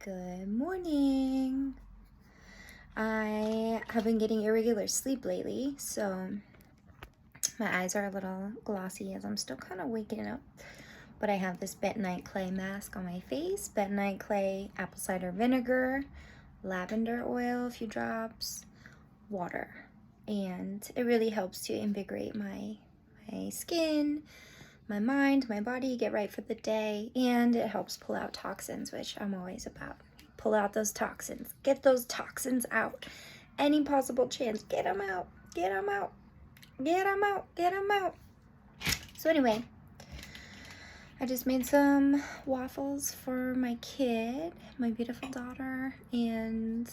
Good morning. I have been getting irregular sleep lately, so my eyes are a little glossy as I'm still kind of waking up. But I have this bentonite clay mask on my face, bentonite clay, apple cider vinegar, lavender oil, a few drops, water. And it really helps to invigorate my skin, my mind, my body, get right for the day, and it helps pull out toxins, which I'm always about. Pull out those toxins. Get those toxins out. Any possible chance, get them out. Get them out. Get them out. Get them out. So anyway, I just made some waffles for my kid, my beautiful daughter, and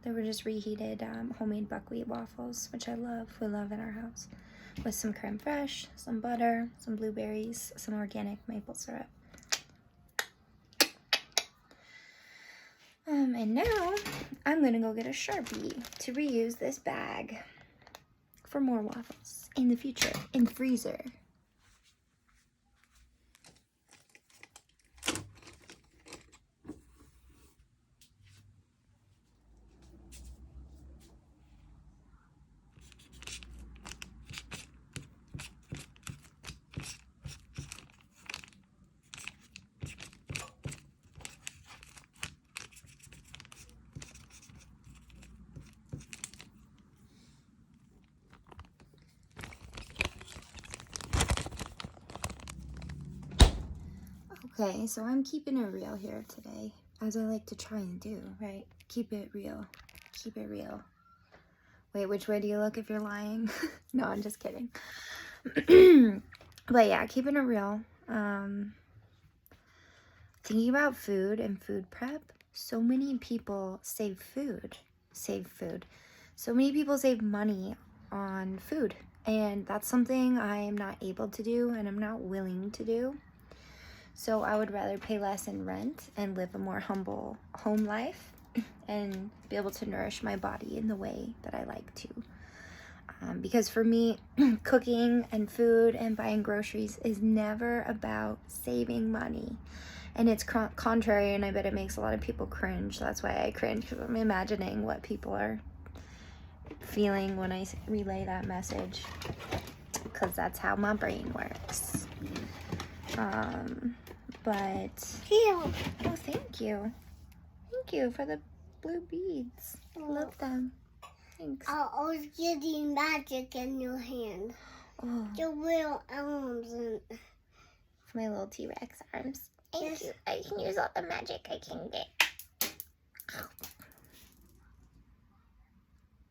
they were just reheated homemade buckwheat waffles, which I love. We love in our house. With some creme fraiche, some butter, some blueberries, some organic maple syrup. And now I'm gonna go get a Sharpie to reuse this bag for more waffles in the future, in the freezer. Okay, so I'm keeping it real here today, as I like to try and do, right? Keep it real. Keep it real. Wait, which way do you look if you're lying? No, I'm just kidding. But yeah, keeping it real. Thinking about food and food prep, so many people save food. So many people save money on food, and that's something I am not able to do and I'm not willing to do. So I would rather pay less in rent and live a more humble home life and be able to nourish my body in the way that I like to. Because for me, cooking and food and buying groceries is never about saving money. And it's contrary, and I bet it makes a lot of people cringe. That's why I cringe, because I'm imagining what people are feeling when I relay that message, because that's how my brain works. But oh, thank you for the blue beads. I love them. Thanks. I was getting magic in your hand. Oh, Your little arms and my little T-Rex arms. Thank you. I can use all the magic I can get.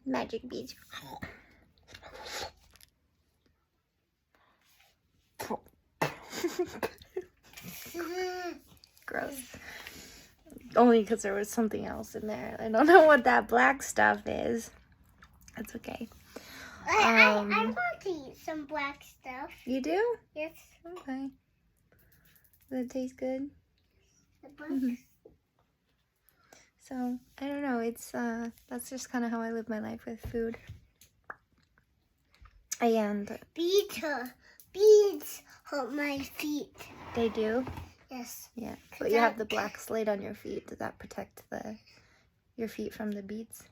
Magic beads. Gross. Only because there was something else in there. I don't know what that black stuff is. That's okay. I want to eat some black stuff. You do? Yes. Okay. Does it taste good? The black. So, I don't know. It's, that's just kind of how I live my life with food. And Beads hurt my feet. they do? Yes. Yeah. But you have the black slate on your feet. Does that protect your feet from the beads?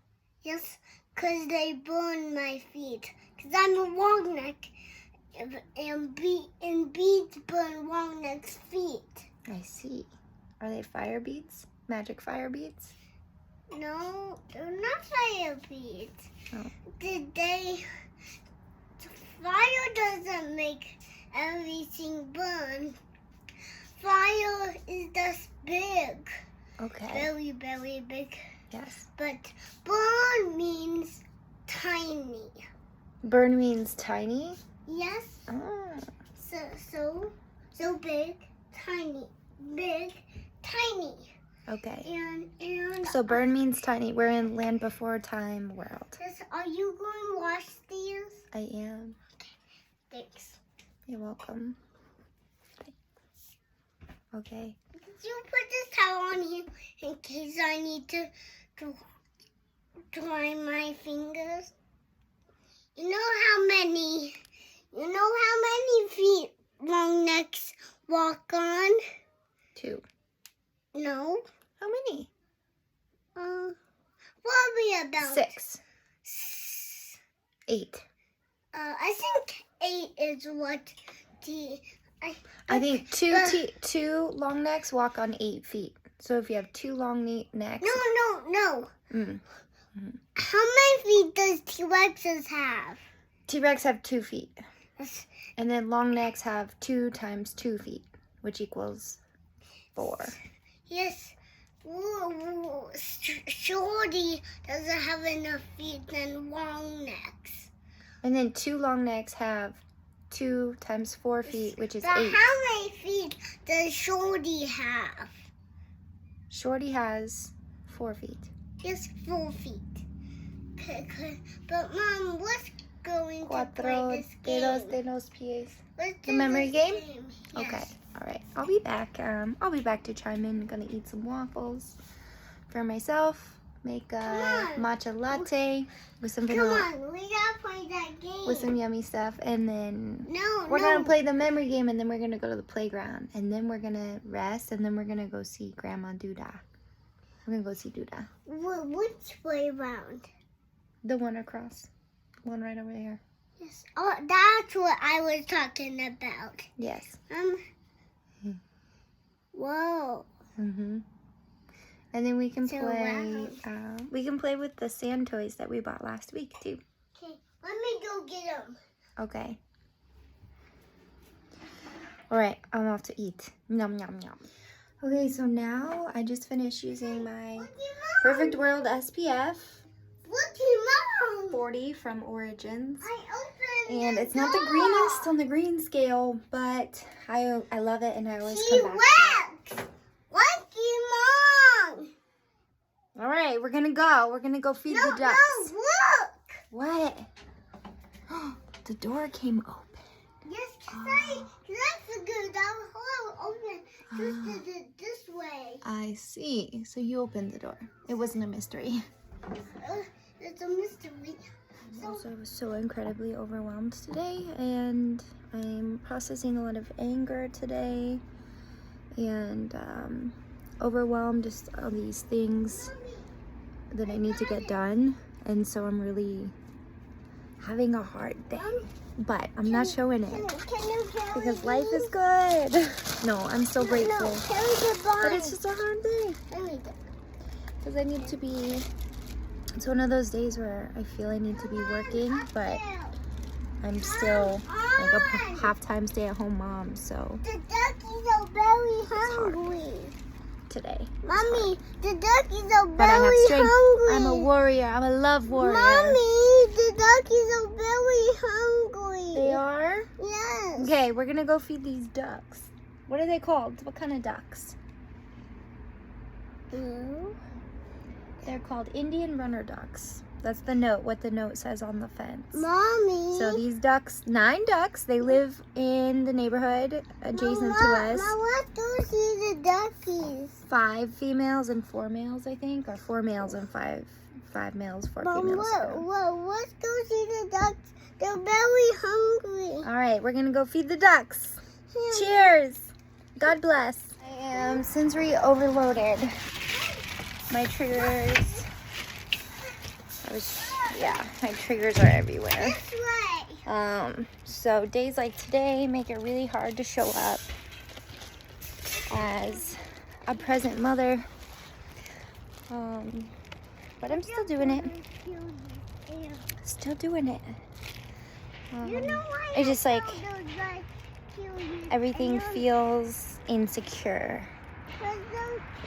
Yes, because they burn my feet. Because I'm a long neck. And beads burn long neck's feet. I see. Are they fire beads? Magic fire beads? No, they're not fire beads. Oh. Fire doesn't make everything burn. Fire is just big. Okay. Very, very big. Yes. But burn means tiny. Burn means tiny? Yes. Oh. So big, tiny. Big, tiny. Okay. And So burn means tiny. We're in Land Before Time world. Are you going to wash these? I am. Thanks. You're welcome. Okay. Did you put this towel on here in case I need to dry my fingers? You know how many feet long necks walk on? 2. No. How many? is what the I think two long necks walk on 8 feet. So if you have 2 long necks. No. Mm. How many feet does T-Rexes have? T-Rex have 2 feet. Yes. And then long necks have 2 times 2 feet, which equals 4. Yes. Shorty doesn't have enough feet than long necks. And then 2 long necks have 2 times 4 feet, which is But 8. how many feet does Shorty have? Shorty has 4 feet. Just 4 feet. But Mom, what's going to play this game? Dedos de los pies. Let's The do memory this game? Yes. Okay. All right. I'll be back. I'll be back to chime in. I'm gonna eat some waffles for myself. Make a matcha latte with some Come vanilla, on, we gotta play that game. with some yummy stuff, and then No, we're gonna play the memory game, and then we're gonna go to the playground, and then we're gonna rest, and then we're gonna go see Grandma Duda. We're gonna go see Duda. Which playground? The one across, one right over there. Yes. Oh, that's what I was talking about. Yes. Whoa. Mhm. And then we can So play. We can play with the sand toys that we bought last week too. Okay, let me go get them. Okay. All right, I'm off to eat. Yum yum yum. Okay, so now I just finished using my Perfect World SPF Look, Mom. 40 from Origins. I opened And the it's not the door. greenest on the green scale, but I love it, and I always come back to T-Rex. Lucky Mom. it. All right, we're gonna go. We're gonna go feed the ducks. No, look. What? The door came open. Yes, that's a good. That was open. Just did it this way. I see. So you opened the door. It wasn't a mystery. It's a mystery. Also, I was so incredibly overwhelmed today, and I'm processing a lot of anger today, and overwhelmed, just all these things that I need to get done, and so I'm really having a hard day, but I'm not showing it Can you carry because life is good. No, I'm so No, grateful, carry the ball. but it's just a hard day because I need to be. It's one of those days where I feel I need to be working, but I'm still like a half-time stay-at-home mom, so The duckies are very hungry. today. Mommy, the duckies are But I have very strength. hungry. I'm a warrior. I'm a love warrior. Mommy, the duckies are very hungry. They are? Yes. Okay, we're gonna go feed these ducks. What are they called? What kind of ducks? Blue. They're called Indian runner ducks. That's the note, what the note says on the fence. Mommy. So these ducks, 9 ducks, they live in the neighborhood adjacent to us. Mama, let's go see the duckies. 5 females and 4 males, I think, or 4 males and 5 males, 4 Mom, females. let's go see the ducks. They're very hungry. All right, we're gonna go feed the ducks. Cheers. God bless. I am sensory overloaded. My triggers. My triggers are everywhere. This way. So days like today make it really hard to show up as a present mother. But I'm still doing it. Still doing it. You know why I just like kill you? everything feels insecure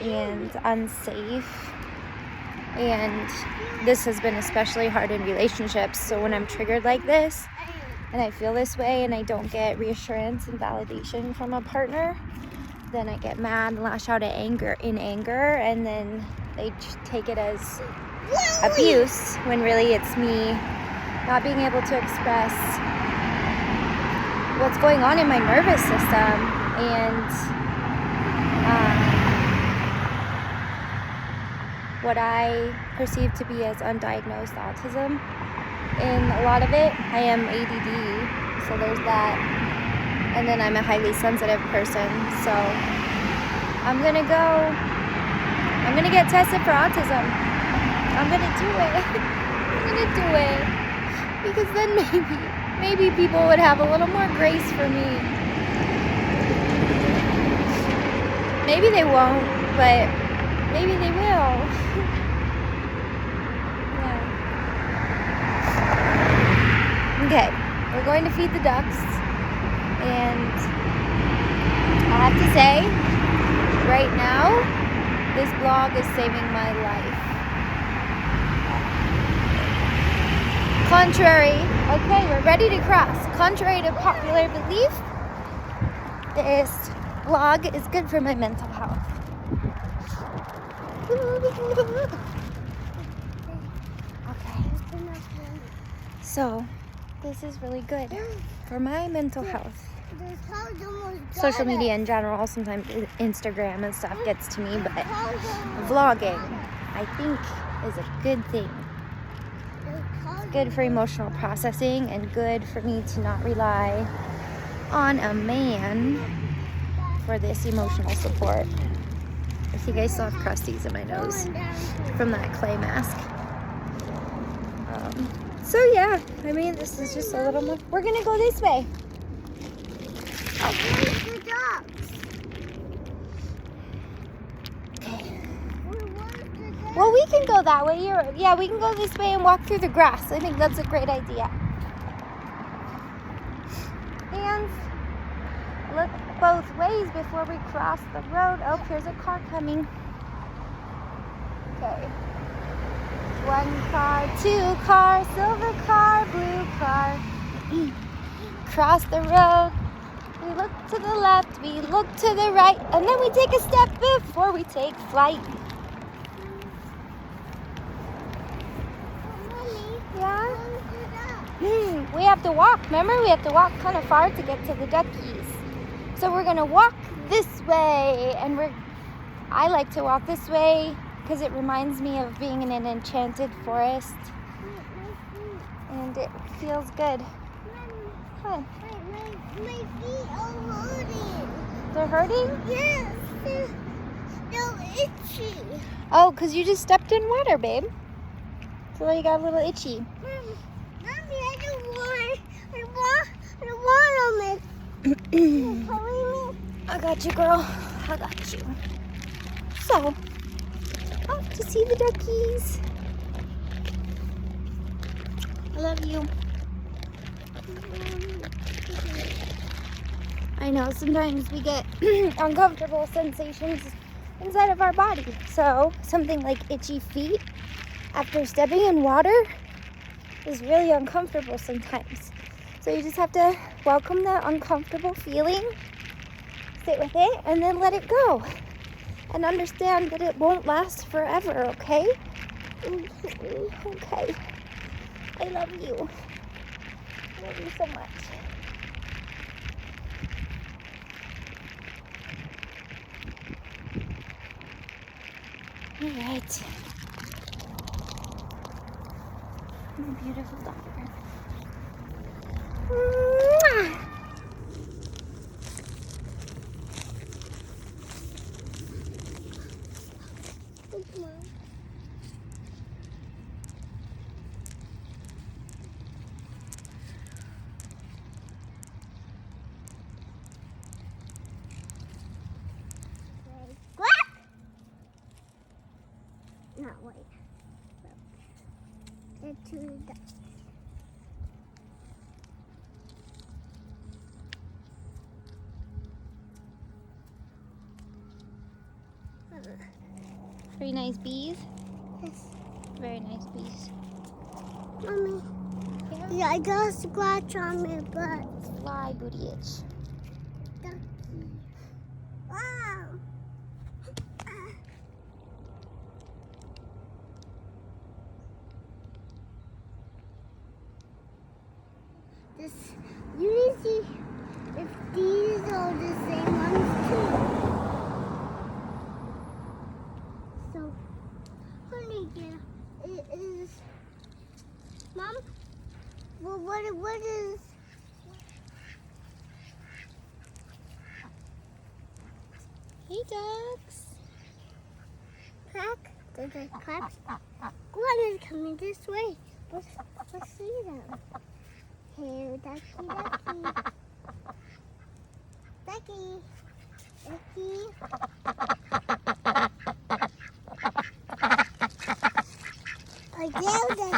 and unsafe, and this has been especially hard in relationships. So when I'm triggered like this and I feel this way and I don't get reassurance and validation from a partner, then I get mad and lash out in anger, and then they take it as abuse when really it's me not being able to express what's going on in my nervous system, and what I perceive to be as undiagnosed autism. In a lot of it, I am ADD, so there's that. And then I'm a highly sensitive person, so I'm gonna get tested for autism. I'm gonna do it. I'm gonna do it. Because then maybe people would have a little more grace for me. Maybe they won't, but maybe they will. Yeah. Okay, we're going to feed the ducks, and I have to say, right now, this vlog is saving my life. Okay, we're ready to cross. Contrary to popular belief, this vlog is good for my mental health. Okay. So, this is really good for my mental health. Social media in general, sometimes Instagram and stuff gets to me, but vlogging, I think, is a good thing. It's good for emotional processing and good for me to not rely on a man for this emotional support. I think I still have crusties in my nose from that clay mask. So yeah, I mean, this is just a little more. We're gonna go this way. Where's the ducks? Okay. Where's the ducks? Well, we can go that way. Yeah, we can go this way and walk through the grass. I think that's a great idea. And look both ways before we cross the road. Oh, here's a car coming. Okay. 1 car, 2 car, silver car, blue car. Cross the road. We look to the left, we look to the right, and then we take a step before we take flight. Yeah? We have to walk. Remember, we have to walk kind of far to get to the duckies. So we're gonna walk this way, and I like to walk this way because it reminds me of being in an enchanted forest, and it feels good. Huh. My feet are hurting. They're hurting? Yes. They're itchy. Oh, because you just stepped in water, babe. So you got a little itchy. Mommy, I don't want them. I got you, girl. I got you. So, off to see the duckies. I love you. I know sometimes we get uncomfortable sensations inside of our body. So something like itchy feet after stepping in water is really uncomfortable sometimes. So you just have to welcome that uncomfortable feeling, sit with it, and then let it go. And understand that it won't last forever, okay? Okay. I love you. I love you so much. All right. My beautiful daughter. Mwah! Not white. It's two ducks. Very nice bees. Yes. Very nice bees. Mommy. Yeah. Yeah, I got a scratch on my butt. Fly booty itch. Ducky. Wow. This, you need to see if these are the same ones too. So, honey, it is, Mom. Well, what is? Hey, ducks. Crack? Did they crack? One is coming this way. Let's see them. Here, ducky, ducky. Ducky, ducky. Pagoda.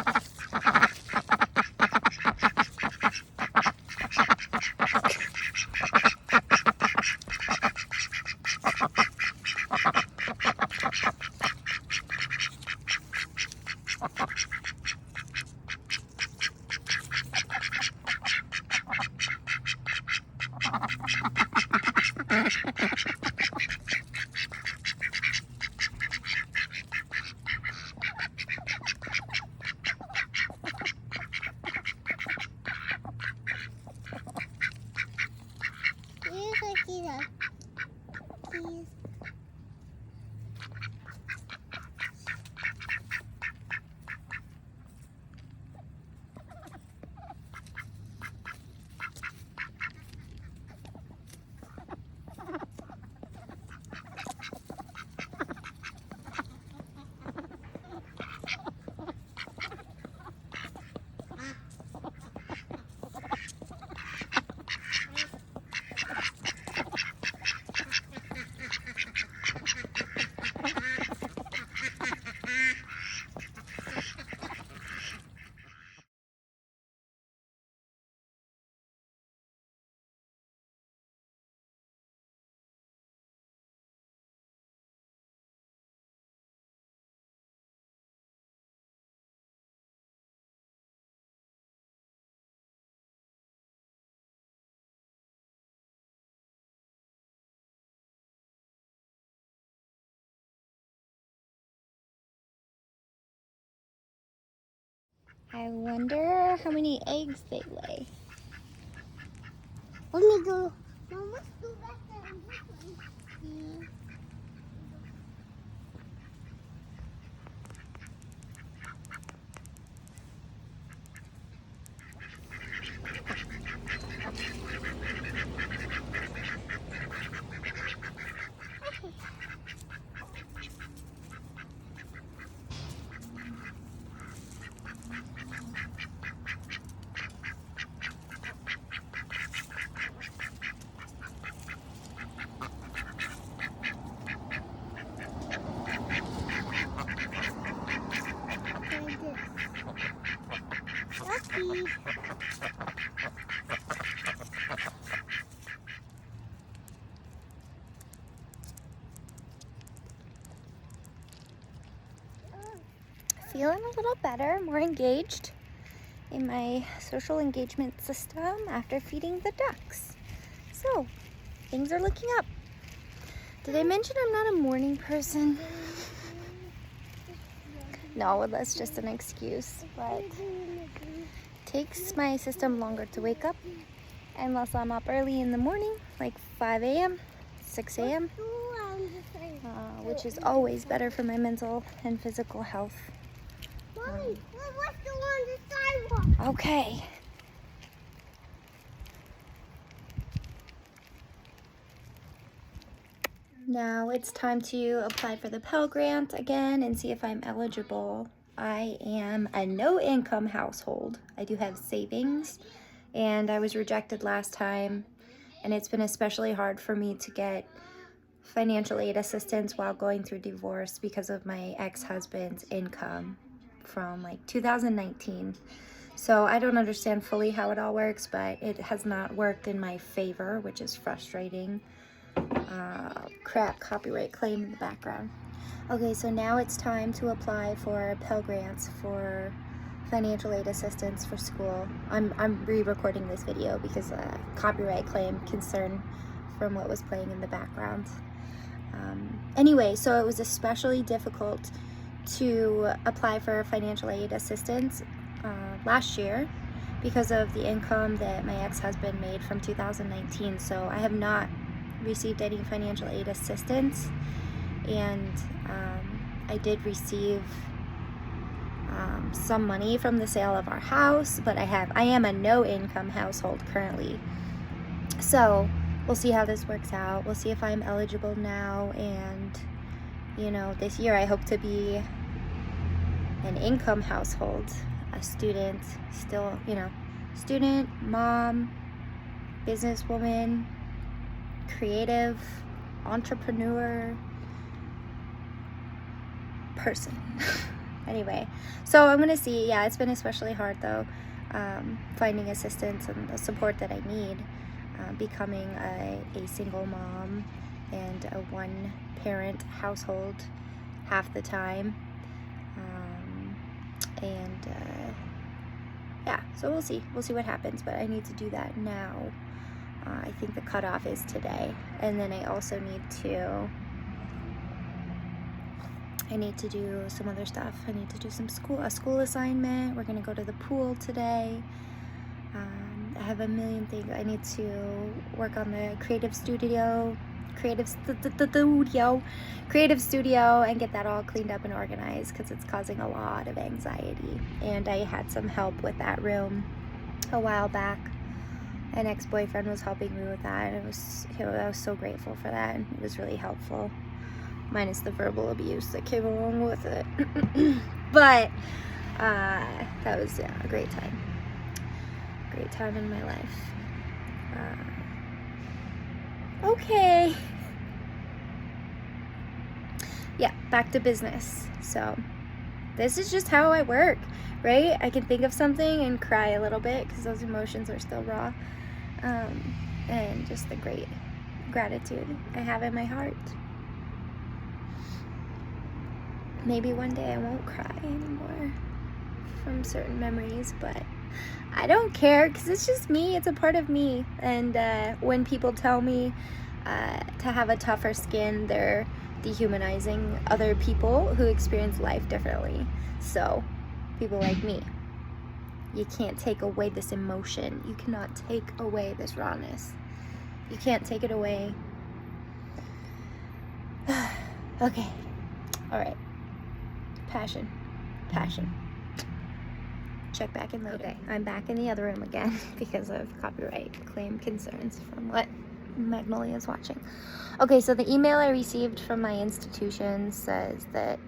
Here's ducky, ducky. I wonder how many eggs they lay. Let me go. Mom, let's go back there and this one. Ducky. Feeling a little better, more engaged in my social engagement system after feeding the ducks. So, things are looking up. Did I mention I'm not a morning person? No, that's just an excuse, but it takes my system longer to wake up unless I'm up early in the morning, like 5 a.m., 6 a.m., which is always better for my mental and physical health. Mommy, let's go on the sidewalk. Okay. Now it's time to apply for the Pell Grant again and see if I'm eligible. I am a no-income household. I do have savings, and I was rejected last time, and it's been especially hard for me to get financial aid assistance while going through divorce because of my ex-husband's income from like 2019. So I don't understand fully how it all works, but it has not worked in my favor, which is frustrating. Crap copyright claim in the background. Okay, so now it's time to apply for Pell Grants for financial aid assistance for school. I'm re-recording this video because copyright claim concern from what was playing in the background. Anyway, so it was especially difficult to apply for financial aid assistance last year because of the income that my ex-husband made from 2019. So I have not received any financial aid assistance, and I did receive some money from the sale of our house, but I am a no-income household currently. So we'll see how this works out. We'll see if I'm eligible now, and you know, this year I hope to be an income household, a student, still, you know, student, mom, businesswoman, creative, entrepreneur, person. Anyway, so I'm gonna see. Yeah, it's been especially hard though, finding assistance and the support that I need, becoming a single mom and a one-parent household half the time, and yeah, so we'll see what happens, but I need to do that now. I think the cutoff is today, and then I also need to do some other stuff. I need to do a school assignment. We're gonna go to the pool today. I have a million things. I need to work on the creative studio, and get that all cleaned up and organized because it's causing a lot of anxiety. And I had some help with that room a while back. An ex-boyfriend was helping me with that, and I was so grateful for that, and it was really helpful, minus the verbal abuse that came along with it. But that was a great time in my life. Okay, yeah, back to business. So this is just how I work, right? I can think of something and cry a little bit because those emotions are still raw, and just the great gratitude I have in my heart. Maybe one day I won't cry anymore from certain memories, but I don't care because it's just me. It's a part of me. And when people tell me to have a tougher skin, they're dehumanizing other people who experience life differently. So, people like me, you can't take away this emotion. You cannot take away this rawness. You can't take it away. Okay. All right. Passion. Check back in later. Okay, I'm back in the other room again because of copyright claim concerns from what Magnolia is watching. Okay, so the email I received from my institution says that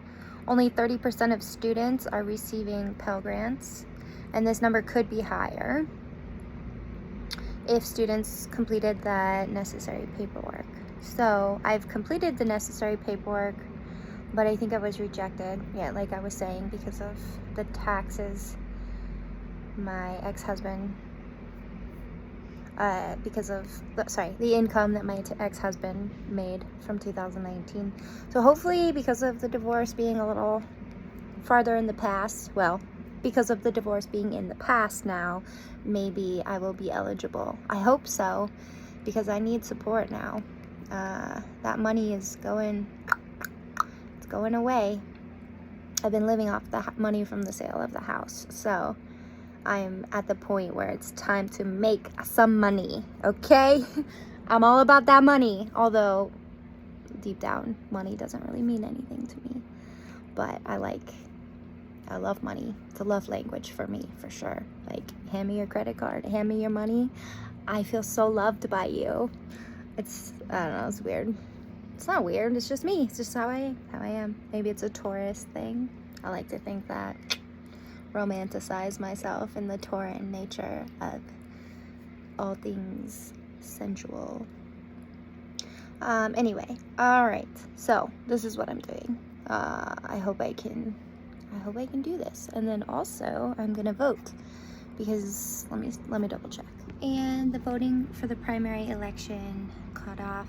only 30% of students are receiving Pell Grants, and this number could be higher if students completed the necessary paperwork. So I've completed the necessary paperwork, but I think I was rejected, yeah, like I was saying, because of the taxes my ex-husband, because of the income that my ex-husband made from 2019. So hopefully, because of the divorce being a little farther in the past, well, because of the divorce being in the past now, maybe I will be eligible. I hope so, because I need support now. That money is going away. I've been living off the money from the sale of the house, so I'm at the point where it's time to make some money, okay? I'm all about that money, although deep down, money doesn't really mean anything to me. But I love money. It's a love language for me, for sure. Like, hand me your credit card, hand me your money. I feel so loved by you. I don't know, it's weird. It's not weird, it's just me. It's just how I am. Maybe it's a Taurus thing. I like to think that. Romanticize myself in the Tauran nature of all things sensual. Anyway, all right. So this is what I'm doing. I hope I can do this. And then also I'm gonna vote because let me double check. And the voting for the primary election cutoff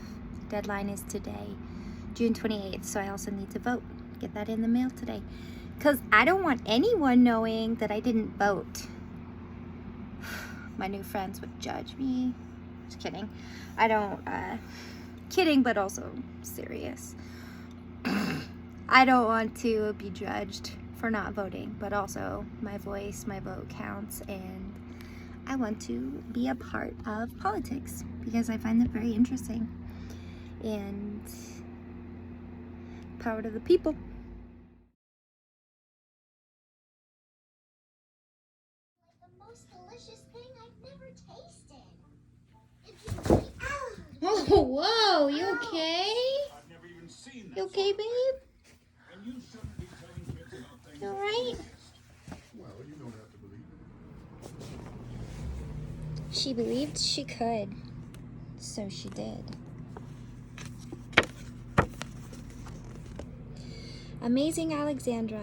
deadline is today, June 28th. So I also need to vote. Get that in the mail today. Because I don't want anyone knowing that I didn't vote. My new friends would judge me. Just kidding. I don't, kidding, but also serious. I don't want to be judged for not voting, but also my voice, my vote counts, and I want to be a part of politics because I find them very interesting. And power to the people. Delicious thing I've never tasted. Oh, whoa, you okay? I've never even seen that. You okay, babe? And you shouldn't be telling kids about things. You alright? Well, you don't have to believe She believed she could, so she did. Amazing Alexandra,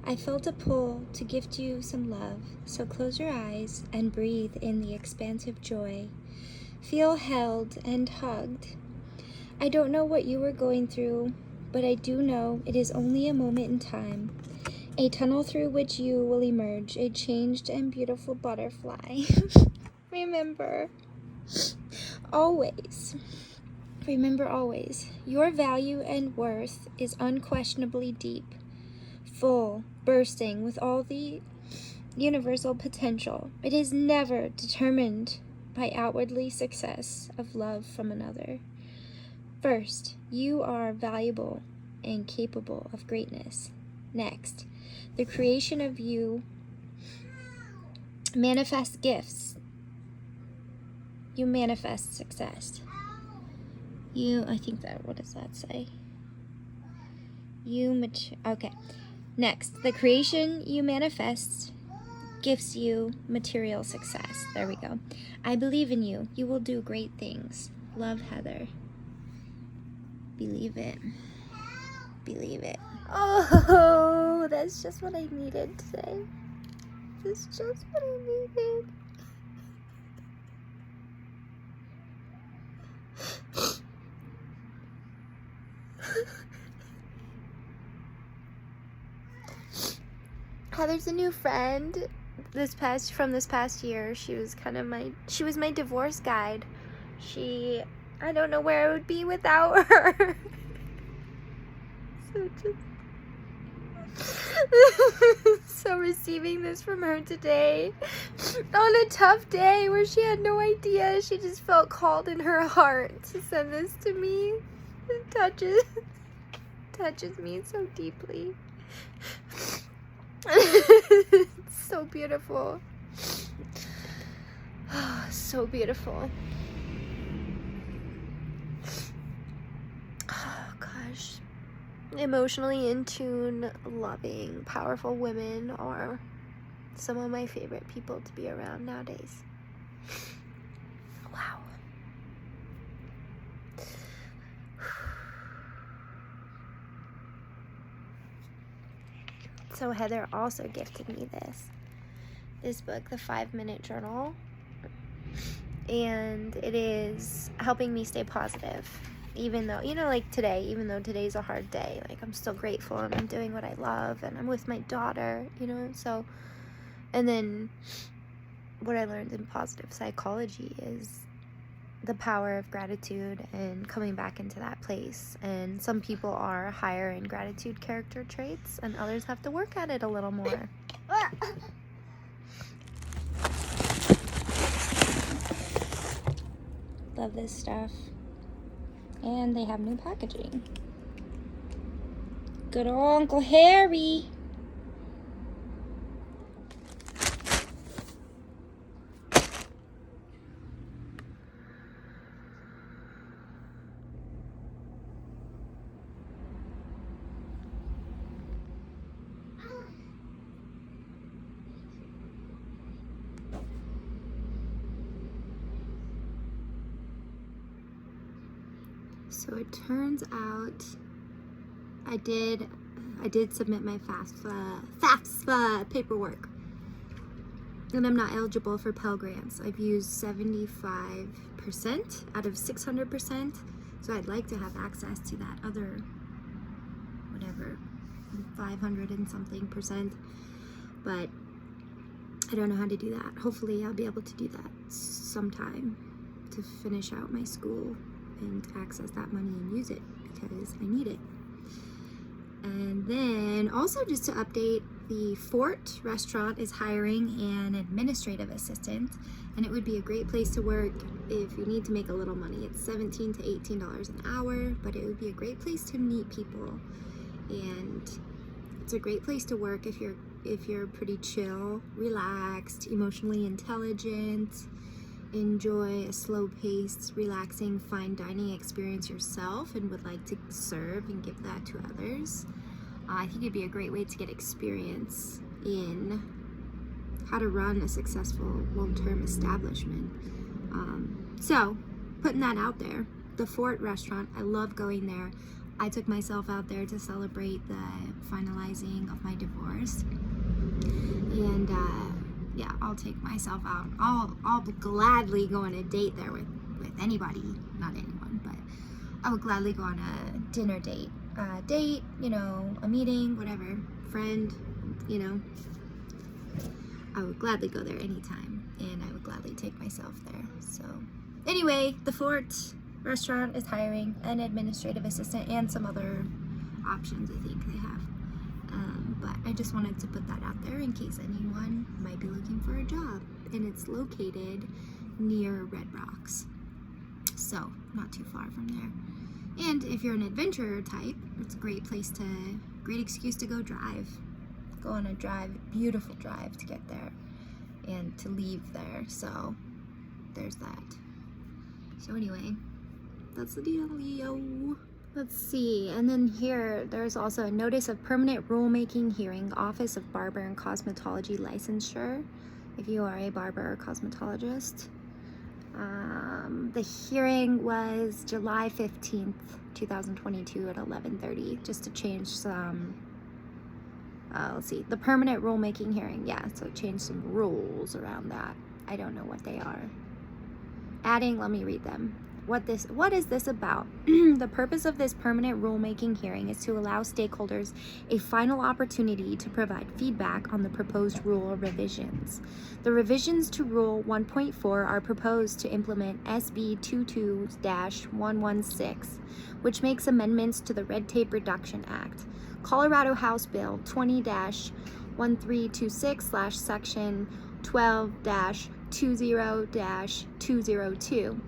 I felt a pull to gift you some love, so close your eyes and breathe in the expansive joy. Feel held and hugged. I don't know what you were going through, but I do know it is only a moment in time, a tunnel through which you will emerge, a changed and beautiful butterfly. Remember always, your value and worth is unquestionably deep, full, bursting with all the universal potential. It is never determined by outwardly success of love from another. First, you are valuable and capable of greatness. Next, the creation of you manifests gifts. You manifest success. What does that say? Okay. Next, the creation you manifest gives you material success. There we go. I believe in you. You will do great things. Love, Heather. Believe it. Believe it. Oh, that's just what I needed to say. That's just what I needed. Heather's a new friend from this past year. She was my divorce guide. I don't know where I would be without her. So receiving this from her today on a tough day where she had no idea, she just felt called in her heart to send this to me. It touches me so deeply. It's so beautiful. Oh, so beautiful. Oh gosh. Emotionally in tune, loving, powerful women are some of my favorite people to be around nowadays. Wow. So Heather also gifted me this book, The 5-Minute Journal, and it is helping me stay positive. Even though, like today, even though today's a hard day, like I'm still grateful and I'm doing what I love and I'm with my daughter, so, and then what I learned in positive psychology is the power of gratitude and coming back into that place. And some people are higher in gratitude character traits and others have to work at it a little more. Love this stuff. And they have new packaging. Good old Uncle Harry. So it turns out I did submit my FAFSA paperwork, and I'm not eligible for Pell Grants. I've used 75% out of 600%, so I'd like to have access to that other, 500 and something percent, but I don't know how to do that. Hopefully I'll be able to do that sometime to finish out my school and access that money and use it because I need it. And then also just to update, the Fort restaurant is hiring an administrative assistant, and it would be a great place to work if you need to make a little money. It's $17 to $18 an hour, but it would be a great place to meet people, and it's a great place to work if you're pretty chill, relaxed, emotionally intelligent, enjoy a slow-paced, relaxing, fine dining experience yourself and would like to serve and give that to others. I think it'd be a great way to get experience in how to run a successful long-term establishment. So, putting that out there, the Fort restaurant, I love going there. I took myself out there to celebrate the finalizing of my divorce. And yeah, I'll take myself out. I'll gladly go on a date there with anybody, not anyone, but I would gladly go on a dinner date. Date, you know, a meeting, whatever, friend, you know. I would gladly go there anytime, and I would gladly take myself there. So anyway, the Fort restaurant is hiring an administrative assistant and some other options I think they have. But I just wanted to put that out there in case anyone might be looking for a job. And it's located near Red Rocks, so not too far from there. And if you're an adventurer type, it's a great excuse to go drive. Go on a beautiful drive to get there and to leave there. So there's that. So anyway, that's the deal, Leo. Let's see, and then here there's also a notice of permanent rulemaking hearing, Office of Barber and Cosmetology Licensure, if you are a barber or cosmetologist. The hearing was July 15th, 2022 at 11:30, just to change some, let's see, the permanent rulemaking hearing, yeah, so change some rules around that. I don't know what they are. Adding, let me read them. What is this about? The purpose of this permanent rulemaking hearing is to allow stakeholders a final opportunity to provide feedback on the proposed rule revisions. The revisions to Rule 1.4 are proposed to implement SB 22-116, which makes amendments to the Red Tape Reduction Act, Colorado House Bill 20-1326/Section 12-20-202.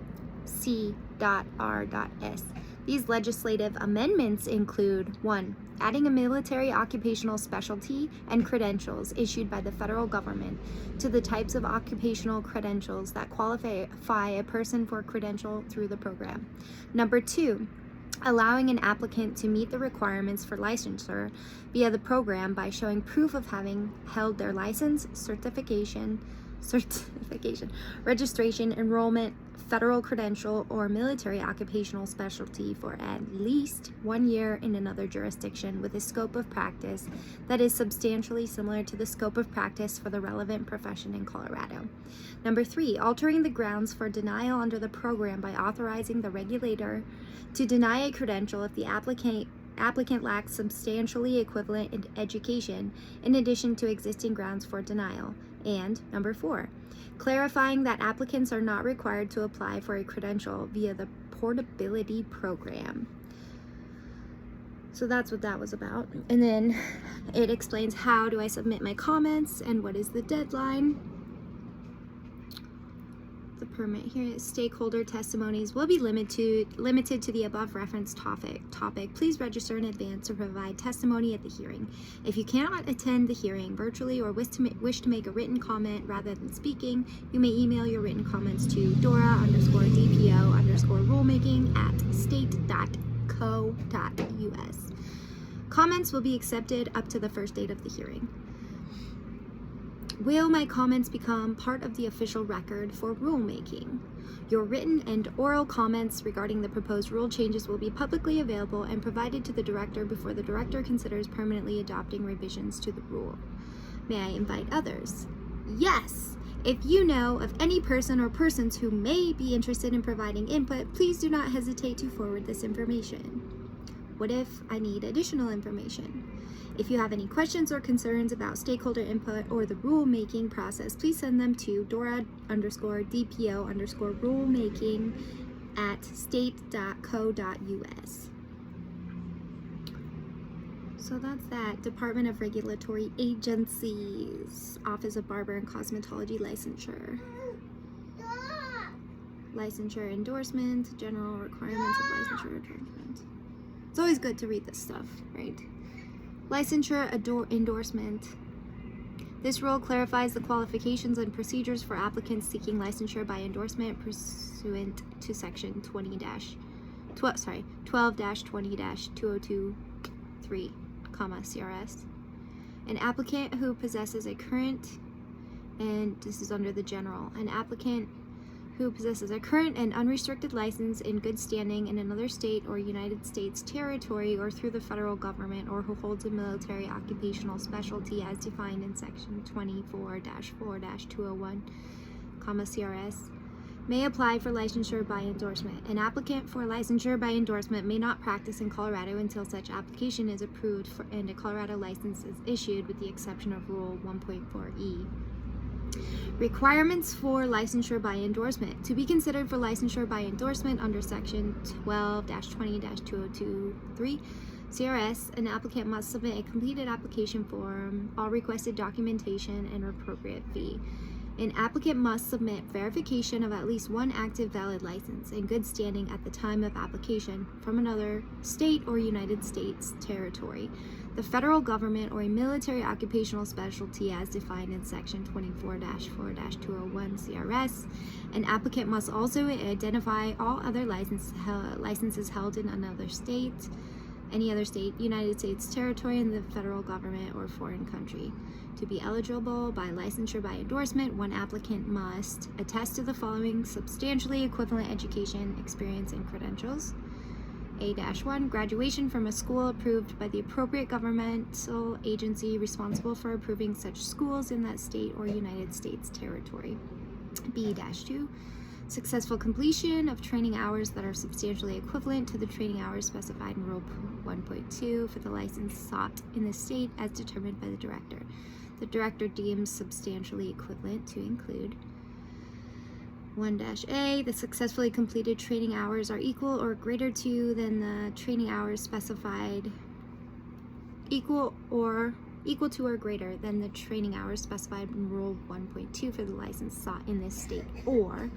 C.R.S. These legislative amendments include 1. Adding a military occupational specialty and credentials issued by the federal government to the types of occupational credentials that qualify a person for credential through the program. Number 2. Allowing an applicant to meet the requirements for licensure via the program by showing proof of having held their license, certification, registration, enrollment, federal credential, or military occupational specialty for at least 1 year in another jurisdiction with a scope of practice that is substantially similar to the scope of practice for the relevant profession in Colorado. Number 3, altering the grounds for denial under the program by authorizing the regulator to deny a credential if the applicant lacks substantially equivalent education in addition to existing grounds for denial. And number 4, clarifying that applicants are not required to apply for a credential via the portability program. So that's what that was about. And then it explains how do I submit my comments and what is the deadline. The permit here is stakeholder testimonies will be limited to the above referenced topic. Please register in advance to provide testimony at the hearing. If you cannot attend the hearing virtually or wish to make a written comment rather than speaking, you may email your written comments to dora_dpo_rulemaking@state.co.us. Comments will be accepted up to the first date of the hearing. Will my comments become part of the official record for rulemaking? Your written and oral comments regarding the proposed rule changes will be publicly available and provided to the director before the director considers permanently adopting revisions to the rule. May I invite others? Yes! If you know of any person or persons who may be interested in providing input, please do not hesitate to forward this information. What if I need additional information? If you have any questions or concerns about stakeholder input or the rulemaking process, please send them to dora_dpo_rulemaking@state.co.us. So that's that. Department of Regulatory Agencies, Office of Barber and Cosmetology Licensure. Licensure endorsement, general requirements of licensure endorsement. It's always good to read this stuff, right? Licensure endorsement. This rule clarifies the qualifications and procedures for applicants seeking licensure by endorsement pursuant to Section 12-20-2023, CRS. An applicant who possesses a current and this is under the general. An applicant who possesses a current and unrestricted license in good standing in another state or United States territory or through the federal government, or who holds a military occupational specialty as defined in section 24-4-201, CRS, may apply for licensure by endorsement. An applicant for licensure by endorsement may not practice in Colorado until such application is approved and a Colorado license is issued, with the exception of Rule 1.4E. Requirements for licensure by endorsement. To be considered for licensure by endorsement under section 12-20-2023 CRS, an applicant must submit a completed application form, all requested documentation, and appropriate fee. An applicant must submit verification of at least one active valid license in good standing at the time of application from another state or United States territory, the federal government, or a military occupational specialty as defined in section 24-4-201 CRS. An applicant must also identify all other licenses held in another state, any other state, United States territory, and the federal government or foreign country. To be eligible by licensure by endorsement, one applicant must attest to the following substantially equivalent education, experience, and credentials. A-1, graduation from a school approved by the appropriate governmental agency responsible for approving such schools in that state or United States territory. B-2, successful completion of training hours that are substantially equivalent to the training hours specified in Rule 1.2 for the license sought in the state as determined by the director. The director deems substantially equivalent to include 1-A, the successfully completed training hours are equal or greater to than the training hours specified, equal to or greater than the training hours specified in Rule 1.2 for the license sought in this state, or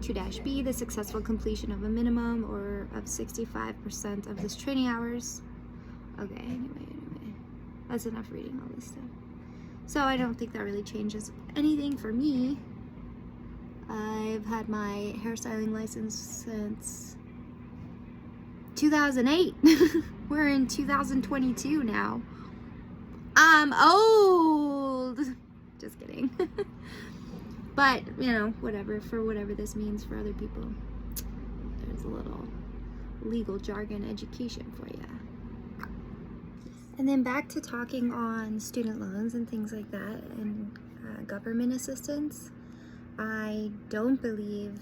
2-B, the successful completion of a minimum or of 65% of this training hours. Okay, anyway, that's enough reading all this stuff. So I don't think that really changes anything for me. I've had my hairstyling license since 2008. We're in 2022 now. I'm old. Just kidding. But, you know, whatever, for whatever this means for other people. There's a little legal jargon education for you. And then back to talking on student loans and things like that, and government assistance. I don't believe,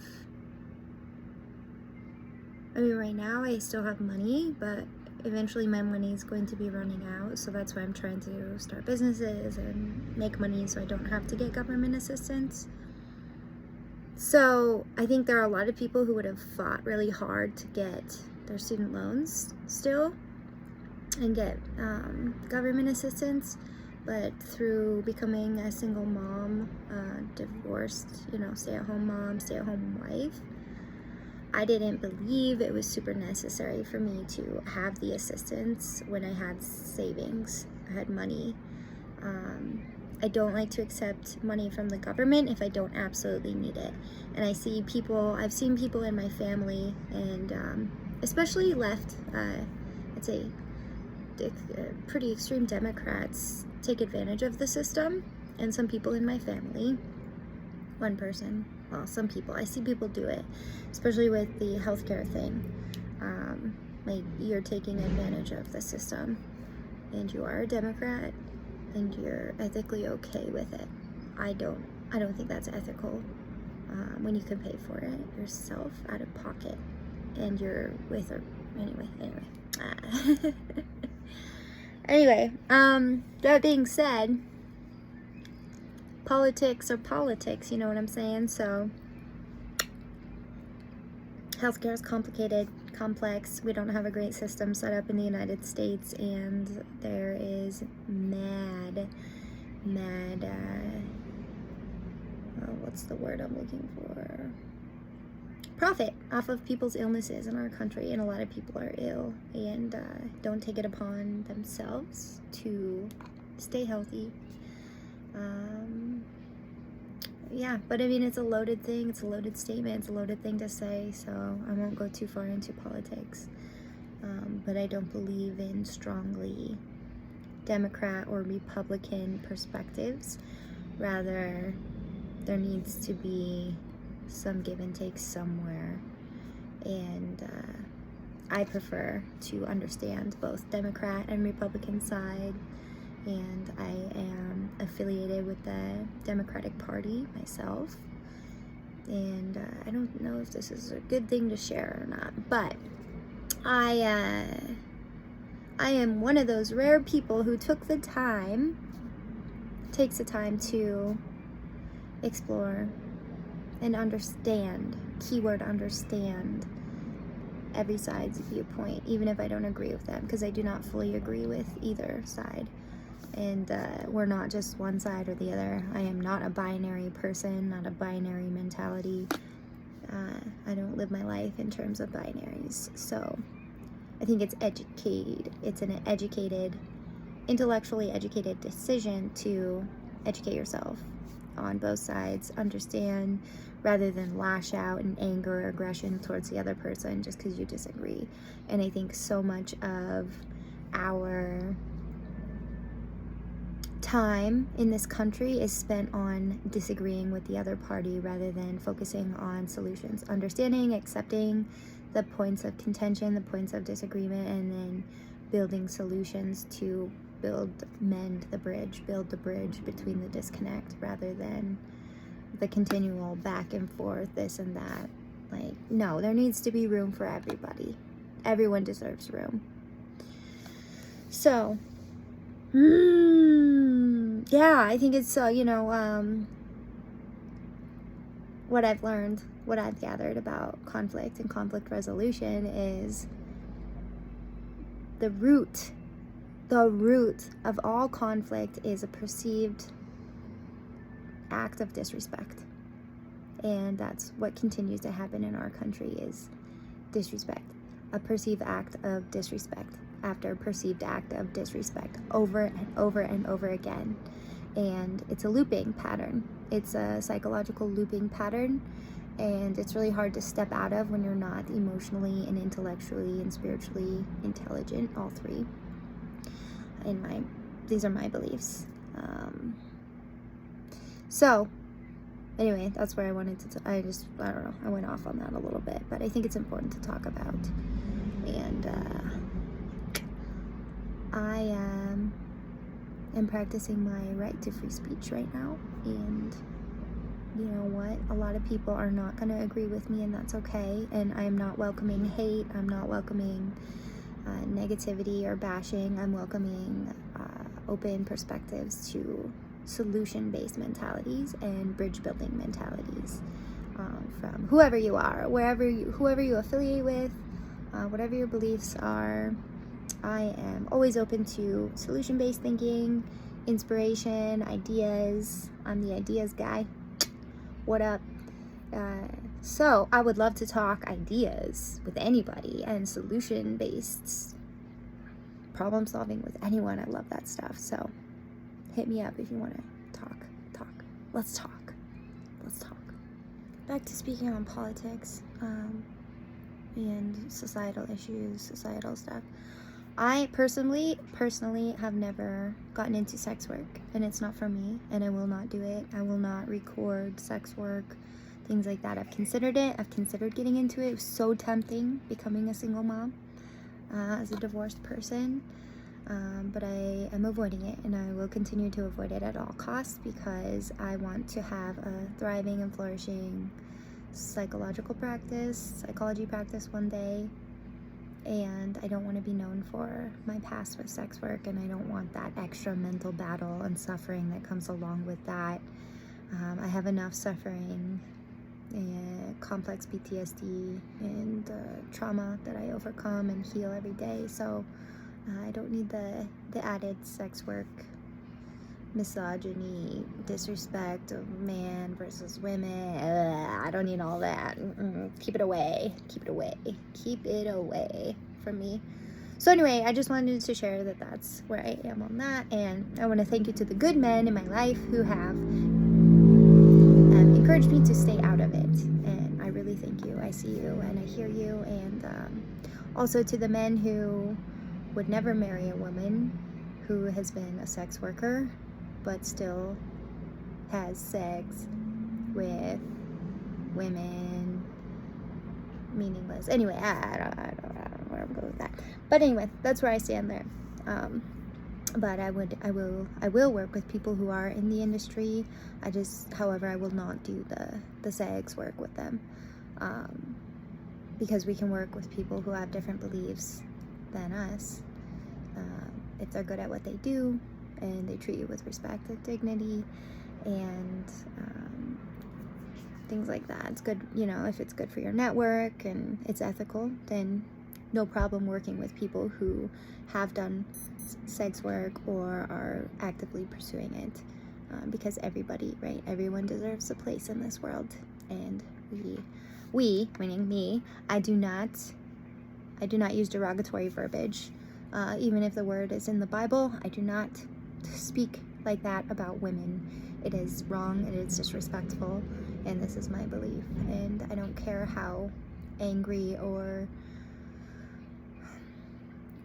I mean, right now I still have money, but eventually my money is going to be running out, so that's why I'm trying to start businesses and make money so I don't have to get government assistance. So I think there are a lot of people who would have fought really hard to get their student loans still and get government assistance, but through becoming a single mom, divorced, stay-at-home mom, stay-at-home wife, I didn't believe it was super necessary for me to have the assistance when I had savings, I had money. I don't like to accept money from the government if I don't absolutely need it. And I've seen people in my family, and especially left, I'd say pretty extreme Democrats, take advantage of the system. And some people in my family, some people, I see people do it, especially with the healthcare thing. Like, you're taking advantage of the system, and you are a Democrat, and you're ethically okay with it. I don't think that's ethical when you can pay for it yourself out of pocket, and you're with her anyway. Anyway, that being said, politics are politics, you know what I'm saying? So healthcare is complicated, complex. We don't have a great system set up in the United States, and there is mad, what's the word I'm looking for? Profit off of people's illnesses in our country, and a lot of people are ill and don't take it upon themselves to stay healthy. Yeah, but I mean, it's a loaded thing, it's a loaded statement, it's a loaded thing to say, so I won't go too far into politics. But I don't believe in strongly Democrat or Republican perspectives Rather, there needs to be some give and take somewhere. And I prefer to understand both Democrat and Republican side. And I am affiliated with the Democratic Party myself. And I don't know if this is a good thing to share or not, but I am one of those rare people who takes the time to explore and understand, keyword understand, every side's viewpoint, even if I don't agree with them, because I do not fully agree with either side. And we're not just one side or the other. I am not a binary person, not a binary mentality. I don't live my life in terms of binaries. So I think it's an educated, intellectually educated decision to educate yourself on both sides, understand, rather than lash out in anger or aggression towards the other person just because you disagree. And I think so much of our time in this country is spent on disagreeing with the other party rather than focusing on solutions, understanding, accepting the points of contention, the points of disagreement, and then building solutions to mend the bridge, build the bridge between the disconnect, rather than the continual back and forth, this and that. Like, no, there needs to be room for everybody. Everyone deserves room. So, yeah, I think it's, what I've learned, what I've gathered about conflict and conflict resolution is the root of all conflict is a perceived act of disrespect. And that's what continues to happen in our country is disrespect. A perceived act of disrespect after a perceived act of disrespect over and over and over again. And it's a looping pattern. It's a psychological looping pattern. And it's really hard to step out of when you're not emotionally and intellectually and spiritually intelligent, all three. These are my beliefs. So anyway, that's where I wanted to, I don't know, I went off on that a little bit, but I think it's important to talk about. And I am practicing my right to free speech right now, and you know what, a lot of people are not going to agree with me, and that's okay. And I'm not welcoming hate, I'm not welcoming negativity or bashing. I'm welcoming open perspectives to solution-based mentalities and bridge-building mentalities from whoever you are, whoever you affiliate with, whatever your beliefs are. I am always open to solution-based thinking, inspiration, ideas. I'm the ideas guy. What up? So I would love to talk ideas with anybody and solution-based problem solving with anyone. I love that stuff. So hit me up if you want to talk. Let's talk. Back to speaking on politics and societal issues, societal stuff. I personally have never gotten into sex work, and it's not for me, and I will not do it. I will not record sex work, things like that. I've considered it. I've considered getting into it. It was so tempting becoming a single mom as a divorced person, but I am avoiding it, and I will continue to avoid it at all costs because I want to have a thriving and flourishing psychology practice one day. And I don't want to be known for my past with sex work, and I don't want that extra mental battle and suffering that comes along with that. I have enough suffering, complex PTSD, and trauma that I overcome and heal every day. So I don't need the added sex work, misogyny, disrespect of man versus women. I don't need all that. Keep it away from me. So anyway, I just wanted to share that that's where I am on that, and I want to thank you to the good men in my life who have encouraged me to stay out of it, and I really thank you. I see you and I hear you, and also to the men who would never marry a woman who has been a sex worker but still has sex with women, meaningless. Anyway, I don't know where I'm going with that. But anyway, that's where I stand there. But I will work with people who are in the industry. However, I will not do the sex work with them, because we can work with people who have different beliefs than us. If they're good at what they do and they treat you with respect and dignity and things like that, it's good. You know, if it's good for your network and it's ethical, then no problem working with people who have done sex work or are actively pursuing it, because everybody, right, everyone deserves a place in this world. And we, meaning me, I do not use derogatory verbiage, even if the word is in the Bible. I do not speak like that about women. It is wrong, it is disrespectful, and this is my belief. And I don't care how angry or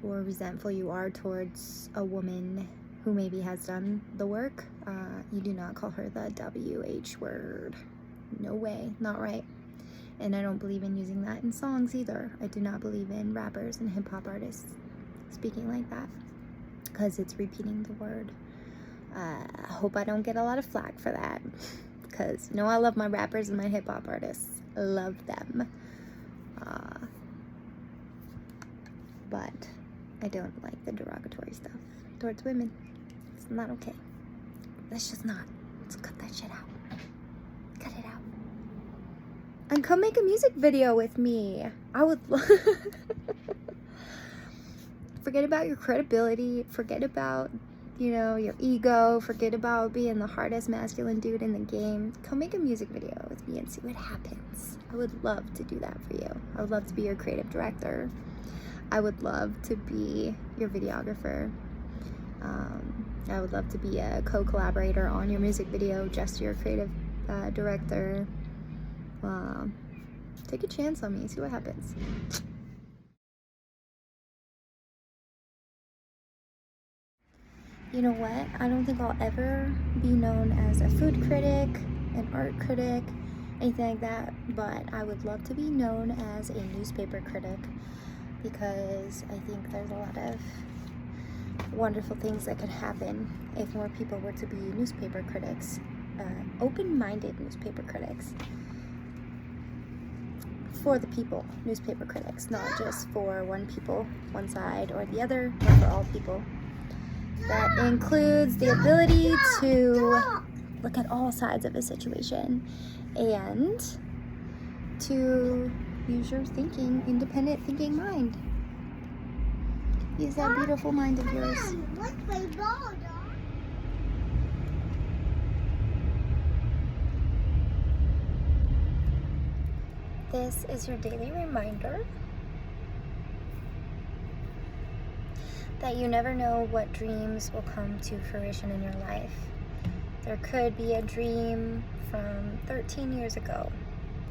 resentful you are towards a woman who maybe has done the work. You do not call her the WH word. No way, not right. And I don't believe in using that in songs either. I do not believe in rappers and hip-hop artists speaking like that, because it's repeating the word. I hope I don't get a lot of flack for that, because you know I love my rappers and my hip-hop artists. I love them. But I don't like the derogatory stuff towards women. It's not okay. That's just not. Let's cut that shit out. Cut it out. And come make a music video with me. I would love. Forget about your credibility. Forget about, you know, your ego. Forget about being the hardest masculine dude in the game. Come make a music video with me and see what happens. I would love to do that for you. I would love to be your creative director. I would love to be your videographer. I would love to be a co-collaborator on your music video, just your creative director. Take a chance on me, see what happens. You know what? I don't think I'll ever be known as a food critic, an art critic, anything like that, but I would love to be known as a newspaper critic, because I think there's a lot of wonderful things that could happen if more people were to be newspaper critics, open-minded newspaper critics. For the people, newspaper critics, not just for one side or the other, but for all people. That includes the ability to look at all sides of a situation and to use your independent thinking mind. Use that beautiful mind of yours. What's my ball, dog? This is your daily reminder that you never know what dreams will come to fruition in your life. There could be a dream from 13 years ago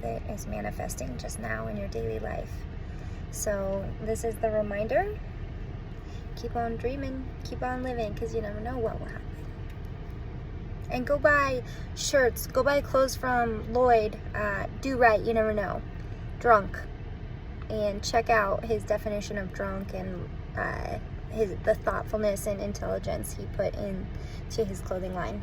that is manifesting just now in your daily life. So this is the reminder. Keep on dreaming, keep on living, because you never know what will happen. And go buy shirts, go buy clothes from Lloyd. Do right, you never know. Drunk. And check out his definition of drunk and the thoughtfulness and intelligence he put into his clothing line.